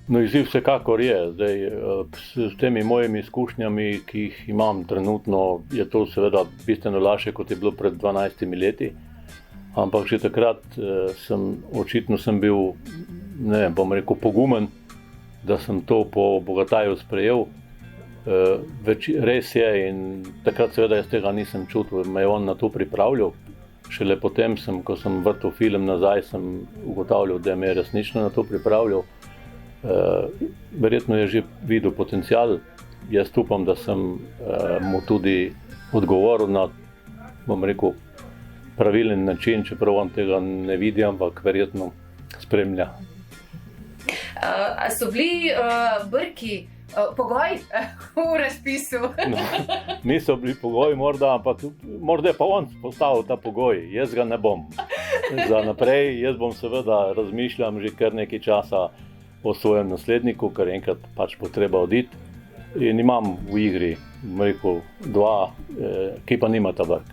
No, izziv vsekakor je. Zdaj, s temi mojimi izkušnjami, ki jih imam trenutno, je to seveda bistveno lažje, kot je bilo pred 12 leti. Ampak že takrat očitno sem bil, ne bom rekel, pogumen, da sem to po Bogataju sprejel. Res je in takrat seveda jaz tega nisem čutil, me je on na to pripravljal. Šele potem, ko sem vrtel film nazaj, sem ugotavljal, da me je resnično na to pripravljal. Verjetno je že videl potencial. Jaz upam, da sem mu tudi odgovoril na, bom rekel, pravilen način, čeprav on tega ne vidi, ampak verjetno spremlja. A so bili Brki pogoj v razpisu? No, niso bili pogoji morda, ampak morda je pa on postavil ta pogoj. Jaz ga ne bom. Za naprej, jaz bom seveda razmišljam že kar nekaj časa o svojem nasledniku, ker enkrat pač bo treba oditi. In imam v igri, bom rekel, dva, ki pa nimata Brk.